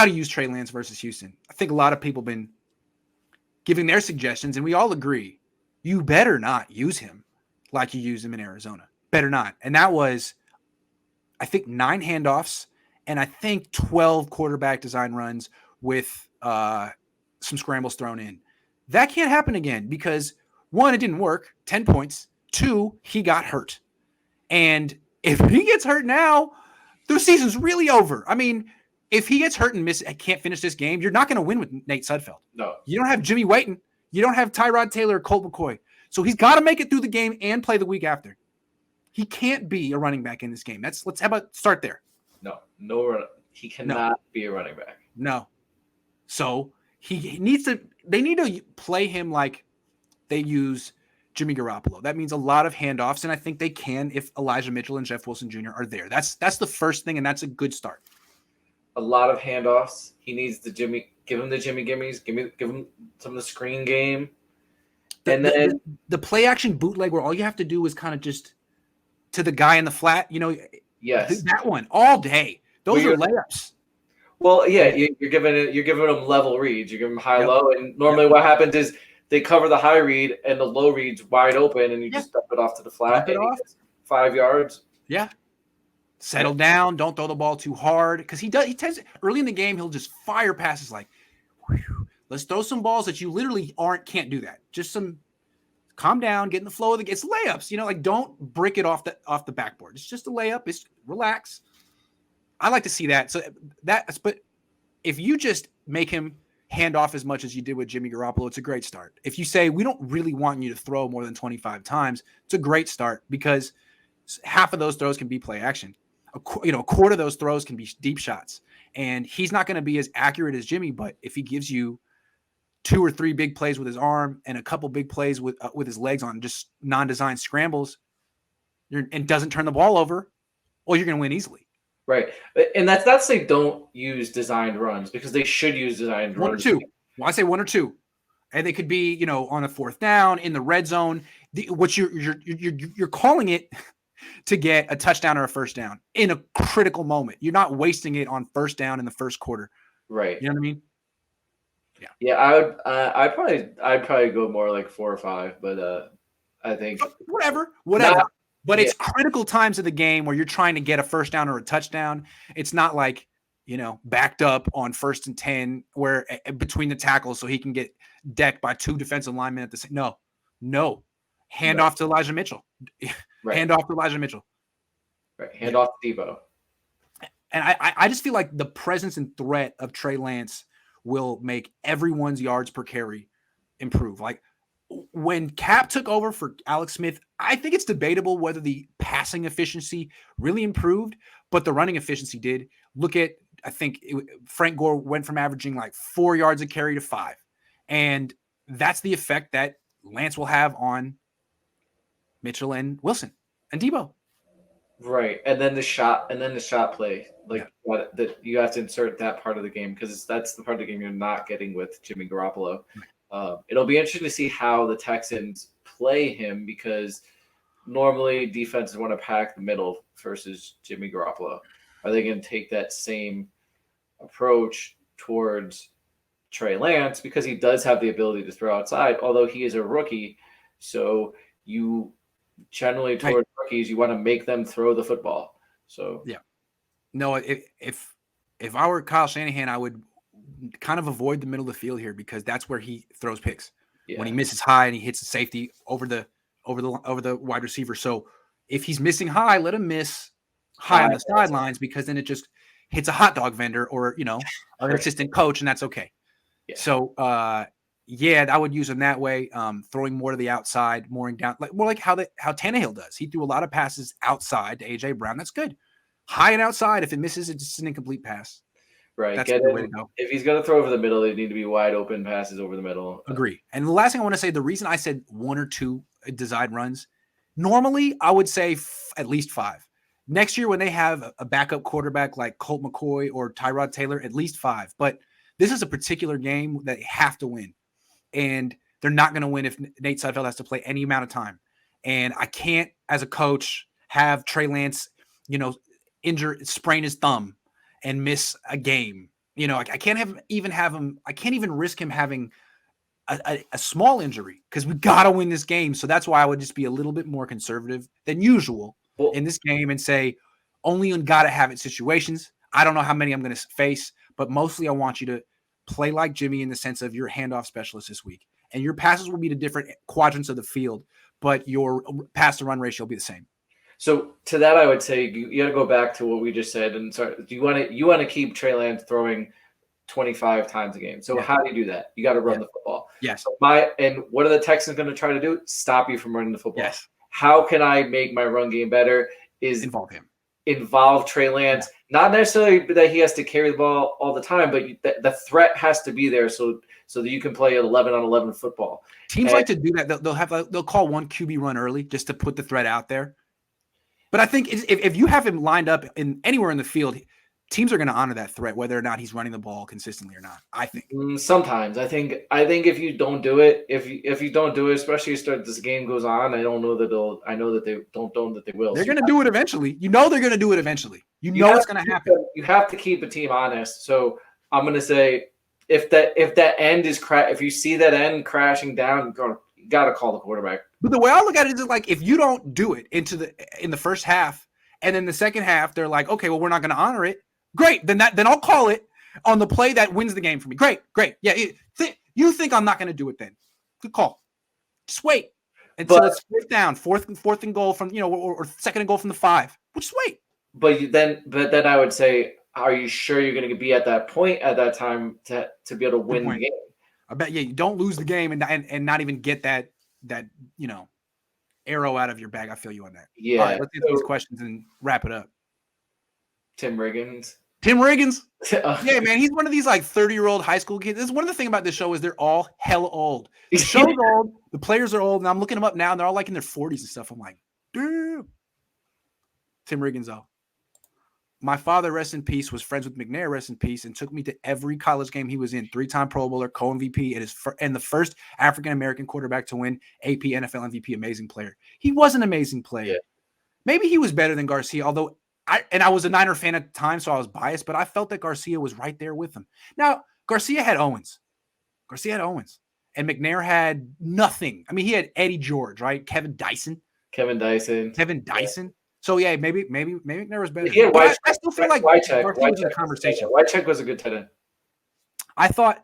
how to use Trey Lance versus Houston. I think a lot of people have been giving their suggestions, and we all agree you better not use him like you used him in Arizona. Better not. And that was, I think, 9 handoffs and I think 12 quarterback design runs with some scrambles thrown in. That can't happen again because, 1, it didn't work, 10 points. 2, he got hurt. And if he gets hurt now, the season's really over. I mean, if he gets hurt and can't finish this game, you're not going to win with Nate Sudfeld. No. You don't have Jimmy Whiten. You don't have Tyrod Taylor or Colt McCoy. So he's got to make it through the game and play the week after. He can't be a running back in this game. How about start there? No, he cannot be a running back. No. So they need to play him like they use Jimmy Garoppolo. That means a lot of handoffs, and I think they can if Elijah Mitchell and Jeff Wilson Jr. are there. That's the first thing, and that's a good start. A lot of handoffs. He needs give him the Jimmy gimmies, give him some of the screen game. And then the play action bootleg where all you have to do is kind of just to the guy in the flat, yes, that one all day. Those are layups. Well, yeah, you're giving them level reads. You're giving them high low, and normally what happens is they cover the high read and the low read's wide open, and you just dump it off to the flat. 5 yards. Yeah. Settle down. Don't throw the ball too hard because he tends early in the game. He'll just fire passes like, whew, let's throw some balls that you literally can't do that. Just some calm down, get in the flow of the game. It's layups. Don't brick it off the backboard. It's just a layup. It's relax. I like to see that. But if you just make him hand off as much as you did with Jimmy Garoppolo, it's a great start. If you say we don't really want you to throw more than 25 times, it's a great start because half of those throws can be play action. A quarter of those throws can be deep shots, and he's not going to be as accurate as Jimmy. But if he gives you 2 or 3 big plays with his arm and a couple big plays with his legs on just non-designed scrambles, and doesn't turn the ball over, well, you're going to win easily. Right, and that's not to say don't use designed runs because they should use designed runs. 1 or 2. Well, I say 1 or 2, and they could be on a 4th down in the red zone. What you're calling it to get a touchdown or a first down in a critical moment. You're not wasting it on first down in the first quarter. Right. You know what I mean? Yeah. Yeah, I would. I'd probably go more like 4 or 5, but I think whatever. But it's critical times of the game where you're trying to get a first down or a touchdown. It's not like, backed up on 1st and 10 where between the tackles so he can get decked by 2 defensive linemen at the same. No. Hand off to Elijah Mitchell. Right. Hand off to Elijah Mitchell. Right. Hand off to Debo. And I just feel like the presence and threat of Trey Lance will make everyone's yards per carry improve. Like when Cap took over for Alex Smith, I think it's debatable whether the passing efficiency really improved, but the running efficiency did. I think Frank Gore went from averaging like 4 yards a carry to 5. And that's the effect that Lance will have on Mitchell and Wilson and Debo. Right. And then the shot play, that you have to insert that part of the game because that's the part of the game you're not getting with Jimmy Garoppolo. It'll be interesting to see how the Texans play him because normally defenses want to pack the middle versus Jimmy Garoppolo. Are they going to take that same approach towards Trey Lance because he does have the ability to throw outside, although he is a rookie. So you generally toward rookies, you want to make them throw the football. So yeah, no, if I were Kyle Shanahan, I would kind of avoid the middle of the field here because that's where he throws picks when he misses high and he hits the safety over the wide receiver. So if he's missing high, let him miss high on the sidelines because then it just hits a hot dog vendor or an assistant coach, and that's okay. Yeah. So I would use him that way, throwing more to the outside, more like how Tannehill does. He threw a lot of passes outside to A.J. Brown. That's good. High and outside. If it misses, it's just an incomplete pass. Right. That's the way to go. If he's going to throw over the middle, they need to be wide open passes over the middle. Agree. And the last thing I want to say, the reason I said 1 or 2 designed runs, normally I would say at least 5. Next year when they have a backup quarterback like Colt McCoy or Tyrod Taylor, at least 5. But this is a particular game that they have to win. And they're not going to win if Nate Sudfeld has to play any amount of time. And I can't, as a coach, have Trey Lance, sprain his thumb and miss a game You know, I can't even have him. I can't even risk him having a small injury because we got to win this game. So that's why I would just be a little bit more conservative than usual in this game and say only in got to have it situations. I don't know how many I'm going to face, but mostly I want you to play like Jimmy in the sense of your handoff specialist this week. And your passes will be to different quadrants of the field, but your pass to run ratio will be the same. So to that, I would say you got to go back to what we just said. And so you want to keep Trey Lance throwing 25 times a game. So how do you do that? You got to run the football. Yes. So and what are the Texans going to try to do? Stop you from running the football. Yes. How can I make my run game better? Is involve Trey Lance. Not necessarily that he has to carry the ball all the time, but the threat has to be there so that you can play 11-on-11 football. Teams like to do that. They'll call one QB run early just to put the threat out there. But I think if you have him lined up in anywhere in the field, teams are going to honor that threat, whether or not he's running the ball consistently or not. I think sometimes I think if you don't do it, if you don't do it, especially as this game goes on, I don't know that they'll. I know that they don't that they will. They're going to do it eventually. You know they're going to do it eventually. You know it's going to happen. You have to keep a team honest. So I'm going to say if that end is if you see that end crashing down, you got to call the quarterback. But the way I look at it is like if you don't do it in the first half, and then the second half they're like, okay, well we're not going to honor it. Great, then I'll call it on the play that wins the game for me. Great. Yeah, you think I'm not going to do it then? Good call. Just wait until it's fourth and goal from or second and goal from the 5. We'll just wait. But then I would say, are you sure you're going to be at that point at that time to be able to win the game? I bet you don't lose the game and not even get that arrow out of your bag. I feel you on that. Yeah. All right, let's get these questions and wrap it up. Tim Riggins. Yeah, man, he's one of these like 30-year-old high school kids. This is one of the things about this show is they're all hella old. The show's old, the players are old, and I'm looking them up now, and they're all like in their 40s and stuff. I'm like, damn. Tim Riggins, though. My father, rest in peace, was friends with McNair, rest in peace, and took me to every college game he was in. 3-time Pro Bowler, Cohn MVP, and the first African-American quarterback to win AP NFL MVP, amazing player. He was an amazing player. Yeah. Maybe he was better than Garcia, although I was a Niner fan at the time, so I was biased, but I felt that Garcia was right there with him. Now, Garcia had Owens. And McNair had nothing. I mean, he had Eddie George, right? Kevin Dyson. Yeah. So yeah, maybe McNair was better. Yeah, I still feel like Garcia was in the conversation. Wycheck was a good tight end. I thought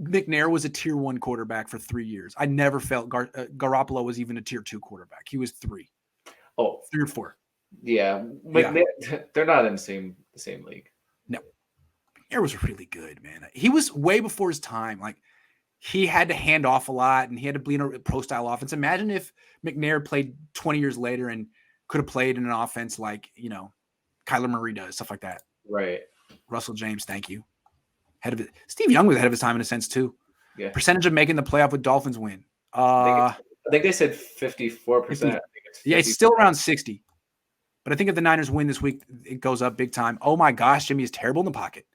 McNair was a tier 1 quarterback for 3 years. I never felt Garoppolo was even a tier 2 quarterback. He was 3. Oh, 3 or 4. Yeah, they're not in the same league. No, McNair was really good, man. He was way before his time. Like he had to hand off a lot, and he had to be in a pro style offense. Imagine if McNair played 20 years later and could have played in an offense like Kyler Murray does, stuff like that. Right. Russell James, thank you. Steve Young was ahead of his time in a sense too. Yeah. Percentage of making the playoff with Dolphins win. I think they said 54%. Yeah, it's still around 60. But I think if the Niners win this week, it goes up big time. Oh my gosh, Jimmy is terrible in the pocket.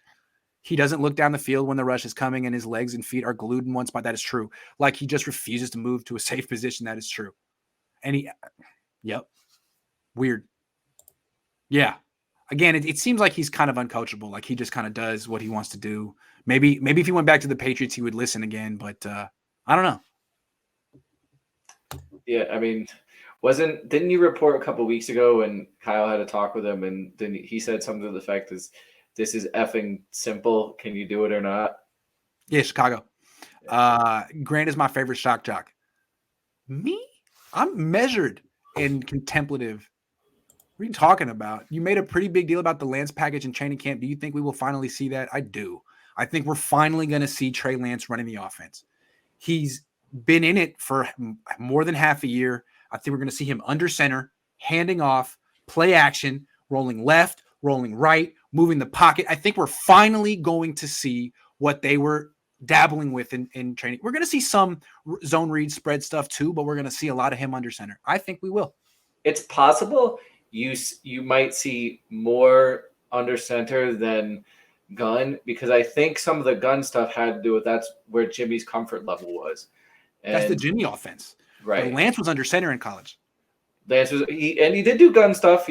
He doesn't look down the field when the rush is coming and his legs and feet are glued in one spot. That is true. Like he just refuses to move to a safe position. That is true. And weird. Yeah. Again, it seems like he's kind of uncoachable. Like he just kind of does what he wants to do. Maybe if he went back to the Patriots, he would listen again, but I don't know. Yeah, I mean, didn't you report a couple of weeks ago when Kyle had a talk with him and then he said something to the effect is this is effing simple. Can you do it or not? Yeah, Chicago. Grant is my favorite shock jock. Me? I'm measured and contemplative. What are you talking about? You made a pretty big deal about the Lance package in training camp. Do you think we will finally see that? I do. I think we're finally going to see Trey Lance running the offense. He's been in it for more than half a year. I think we're going to see him under center, handing off, play action, rolling left, rolling right, moving the pocket. I think we're finally going to see what they were dabbling with in training. We're going to see some zone read spread stuff too, but we're going to see a lot of him under center. I think we will. It's possible you might see more under center than gun because I think some of the gun stuff had to do with that's where Jimmy's comfort level was. And that's the Jimmy offense. Right. But Lance was under center in college. Lance was he did do gun stuff.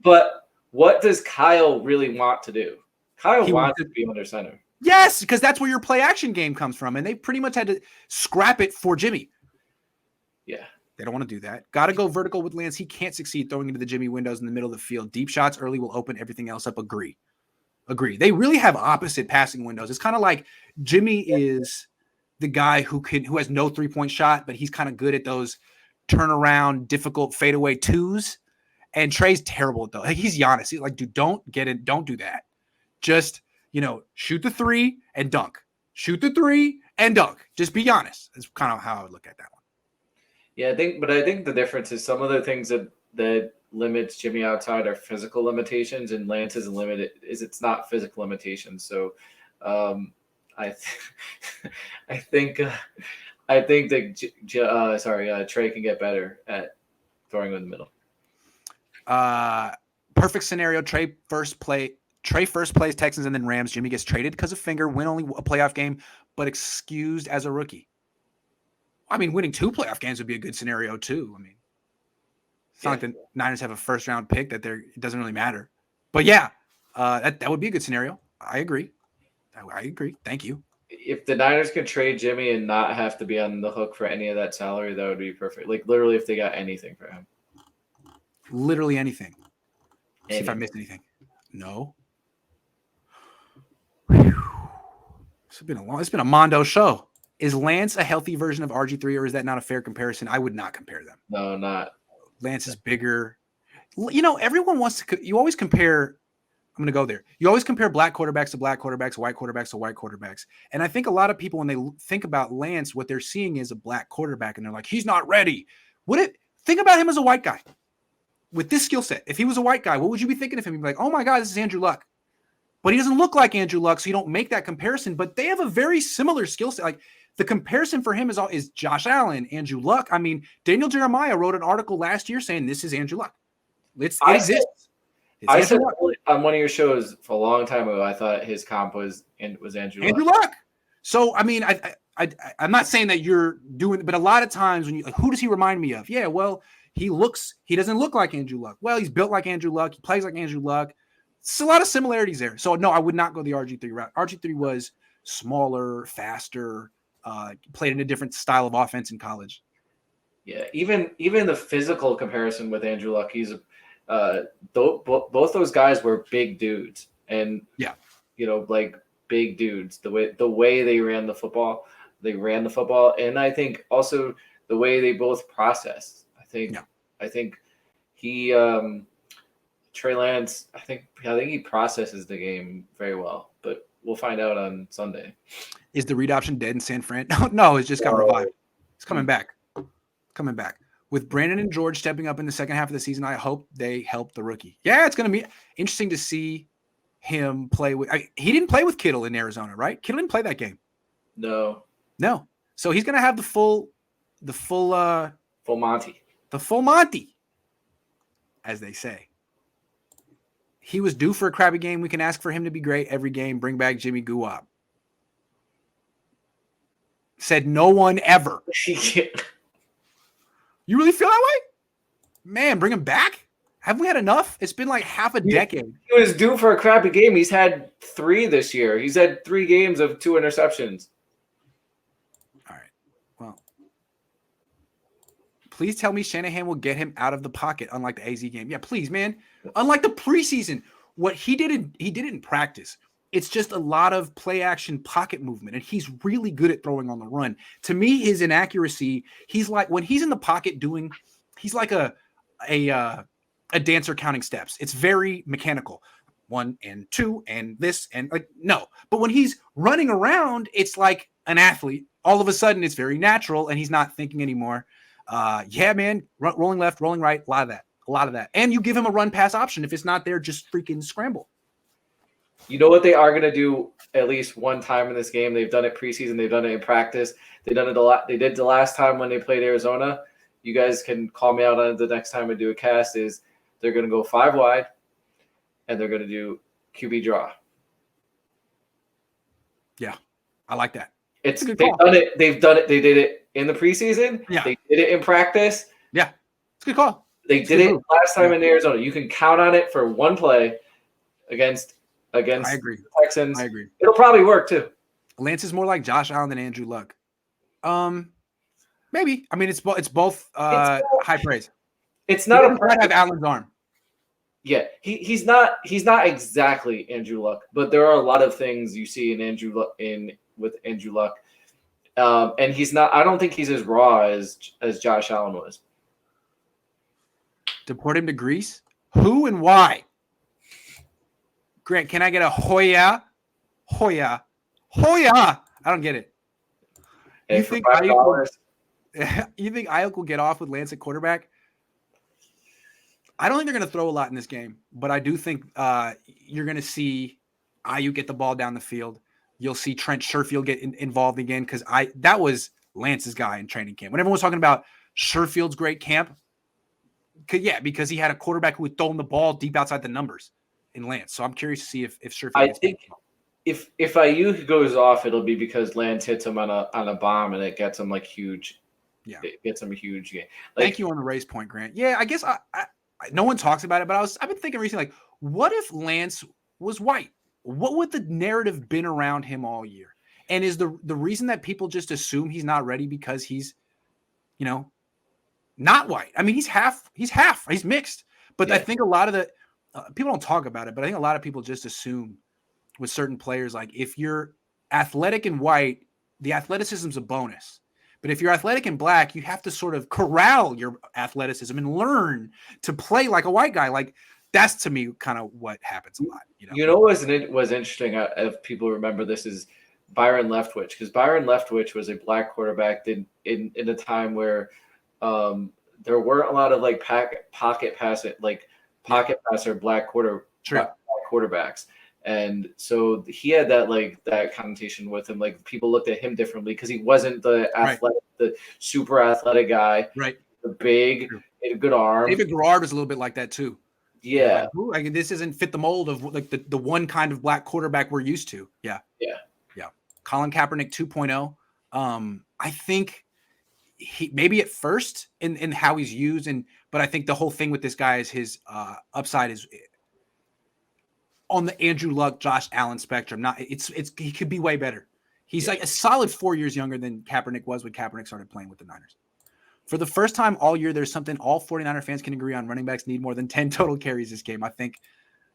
But what does Kyle really want to do? Kyle wants to be under center. Yes, because that's where your play action game comes from, and they pretty much had to scrap it for Jimmy. Yeah. They don't want to do that. Got to go vertical with Lance. He can't succeed throwing into the Jimmy windows in the middle of the field. Deep shots early will open everything else up. Agree. They really have opposite passing windows. It's kind of like Jimmy is the guy who has no 3-point shot, but he's kind of good at those turnaround, difficult fadeaway twos. And Trey's terrible at those. Like, he's Giannis. He's like, dude, don't get it. Don't do that. Just, shoot the 3 and dunk. Shoot the 3 and dunk. Just be honest. That's kind of how I would look at that one. Yeah, I think the difference is some of the things that limits Jimmy outside are physical limitations, and Lance's limited is it's not physical limitations. So, I think that Trey can get better at throwing in the middle. Perfect scenario. Trey first plays Texans and then Rams. Jimmy gets traded because of finger. Win only a playoff game, but excused as a rookie. I mean, winning 2 playoff games would be a good scenario too. I mean, it's not like the Niners have a first round pick that it doesn't really matter. But yeah, that would be a good scenario. I agree. Thank you. If the Niners could trade Jimmy and not have to be on the hook for any of that salary, that would be perfect. Like literally, if they got anything for him. Literally anything. See if I missed anything. No. It's been a Mondo show. Is Lance a healthy version of RG3, or is that not a fair comparison? I would not compare them. No, not. Lance is bigger. Everyone wants to. You always compare. I'm going to go there. You always compare black quarterbacks to black quarterbacks, white quarterbacks to white quarterbacks. And I think a lot of people, when they think about Lance, what they're seeing is a black quarterback, and they're like, he's not ready. Think about him as a white guy with this skill set. If he was a white guy, what would you be thinking of him? You'd be like, oh my God, this is Andrew Luck. But he doesn't look like Andrew Luck, so you don't make that comparison. But they have a very similar skill set. Like, the comparison for him is Josh Allen, Andrew Luck. I mean, Daniel Jeremiah wrote an article last year saying this is Andrew Luck. I said on one of your shows for a long time ago, I thought his comp was Andrew Luck. So, I mean, I'm not saying that you're doing, but a lot of times when who does he remind me of? Yeah, well, he doesn't look like Andrew Luck. Well, he's built like Andrew Luck. He plays like Andrew Luck. It's a lot of similarities there. So, no, I would not go the RG3 route. RG3 was smaller, faster, played in a different style of offense in college. Yeah, even the physical comparison with Andrew Luck, he's both those guys were big dudes, and like big dudes. The way they ran the football, and I think also the way they both processed. I think he Trey Lance. I think he processes the game very well, but we'll find out on Sunday. Is the read option dead in San Fran? No, it's just got revived. It's coming back. With Brandon and George stepping up in the second half of the season, I hope they help the rookie. Yeah, it's going to be interesting to see him play with. He didn't play with Kittle in Arizona, right? Kittle didn't play that game. No. So he's going to have the full Monty. The full Monty, as they say. He was due for a crappy game. We can ask for him to be great every game. Bring back Jimmy Guap. Said no one ever. You really feel that way? Man, bring him back? Haven't we had enough? It's been like half a decade. He was due for a crappy game. He's had 3 this year. He's had 3 games of 2 interceptions. All right. Well, please tell me Shanahan will get him out of the pocket, unlike the AZ game. Yeah, please, man. Unlike the preseason, what he did in practice. It's just a lot of play action pocket movement, and he's really good at throwing on the run. To me, his inaccuracy, he's like when he's in the pocket he's like a dancer counting steps. It's very mechanical. 1 and 2 and this and like no. But when he's running around, it's like an athlete. All of a sudden, it's very natural, and he's not thinking anymore. Yeah, man, rolling left, rolling right, a lot of that. And you give him a run pass option. If it's not there, just freaking scramble. You know what they are going to do at least one time in this game? They've done it preseason. They've done it in practice. They've done it a lot. They did the last time when they played Arizona. You guys can call me out on it the next time I do a cast. Is they're going to go 5 wide, and they're going to do QB draw. Yeah, I like that. They've done it. They did it in the preseason. Yeah. They did it in practice. Yeah, it's a good call. They did it last time in Arizona. You can count on it for one play against against I agree. the Texans. I agree. It'll probably work too. Lance is more like Josh Allen than Andrew Luck. Maybe. I mean, it's both high praise. It's He not doesn't quite have Allen's arm. Yeah, he's not exactly Andrew Luck, but there are a lot of things you see in Andrew Luck with Andrew Luck, and he's not. I don't think he's as raw as Josh Allen was. Deport him to Greece? Who and why? Grant, can I get a Hoya? Hoya. Hoya. I don't get it. Hey, You think Ayuk will get off with Lance at quarterback? I don't think they're going to throw a lot in this game, but I do think you're going to see Ayuk get the ball down the field. You'll see Trent Sherfield get involved again because that was Lance's guy in training camp. When everyone was talking about Sherfield's great camp, because he had a quarterback who would throw him the ball deep outside the numbers in Lance. So I'm curious to see if Sherfield. I think if Ayuk goes off, it'll be because Lance hits him on a bomb and it gets him like huge. Yeah, it gets him a huge game. Thank you on the race point, Grant. Yeah, I guess no one talks about it, but I've been thinking recently, like, what if Lance was white? What would the narrative been around him all year? And is the reason that people just assume he's not ready because he's, not white? I mean, he's mixed. But yeah. I think a lot of the people don't talk about it, but I think a lot of people just assume with certain players, like if you're athletic and white, the athleticism's a bonus. But if you're athletic and black, you have to sort of corral your athleticism and learn to play like a white guy. Like that's to me kind of what happens a lot. What was interesting, if people remember this, is Byron Leftwich, because Byron Leftwich was a black quarterback in a time where there weren't a lot of like pocket passer black quarterbacks. And so he had that connotation with him. Like people looked at him differently because he wasn't the athletic, the super athletic guy, right? The big, good arm. David Garrard was a little bit like that too. Yeah, like this doesn't fit the mold of like the one kind of black quarterback we're used to. Yeah. Colin Kaepernick 2.0. I think he maybe at first in how he's used, but I think the whole thing with this guy is his upside is on the Andrew Luck, Josh Allen spectrum. He could be way better. He's like a solid 4 years younger than Kaepernick was when Kaepernick started playing with the Niners. For the first time all year, there's something all 49er fans can agree on. Running backs need more than 10 total carries this game, I think.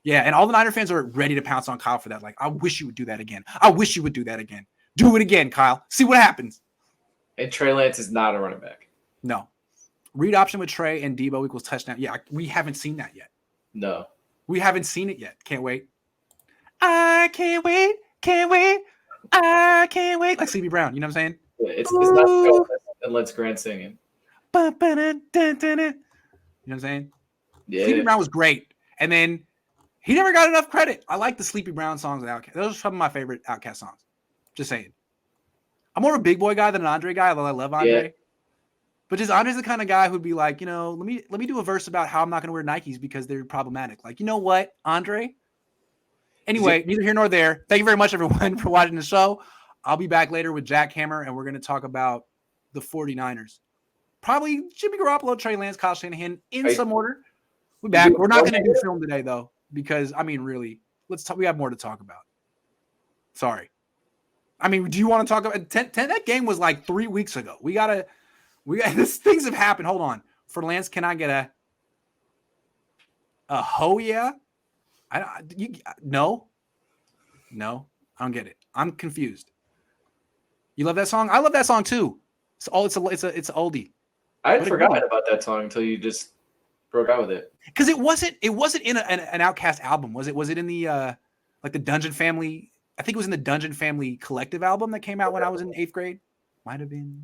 Yeah, and all the Niner fans are ready to pounce on Kyle for that. Like, I wish you would do that again. I wish you would do that again. Do it again, Kyle. See what happens. And Trey Lance is not a running back. No. Read option with Trey and Debo equals touchdown. Yeah, we haven't seen that yet. No. We haven't seen it yet. Can't wait. I can't wait. Can't wait. I can't wait. Like Sleepy Brown. You know what I'm saying? Yeah, it's not unless Grant singing. You know what I'm saying? Yeah. Sleepy Brown was great. And then he never got enough credit. I like the Sleepy Brown songs with Outkast. Those are some of my favorite Outkast songs. Just saying. I'm more of a big boy guy than an Andre guy, although I love Andre. Yeah. But just Andre's the kind of guy who'd be like, let me do a verse about how I'm not going to wear Nikes because they're problematic. Like, you know what, Andre? Anyway, neither here nor there. Thank you very much, everyone, for watching the show. I'll be back later with Jack Hammer, and we're going to talk about the 49ers. Probably Jimmy Garoppolo, Trey Lance, Kyle Shanahan in some order. We're back. We're not going to do film today, though, because, really, let's talk. We have more to talk about. Sorry. Do you want to talk about 10? That game was like 3 weeks ago. We got this. Things have happened. Hold on. For Lance, can I get a ho yeah? No, I don't get it. I'm confused. You love that song? I love that song too. It's an oldie. I forgot about that song until you just broke out with it. Because it wasn't in an Outkast album, was it? Was it in the the Dungeon Family? I think it was in the Dungeon Family Collective album that came out when I was in 8th grade. Might have been.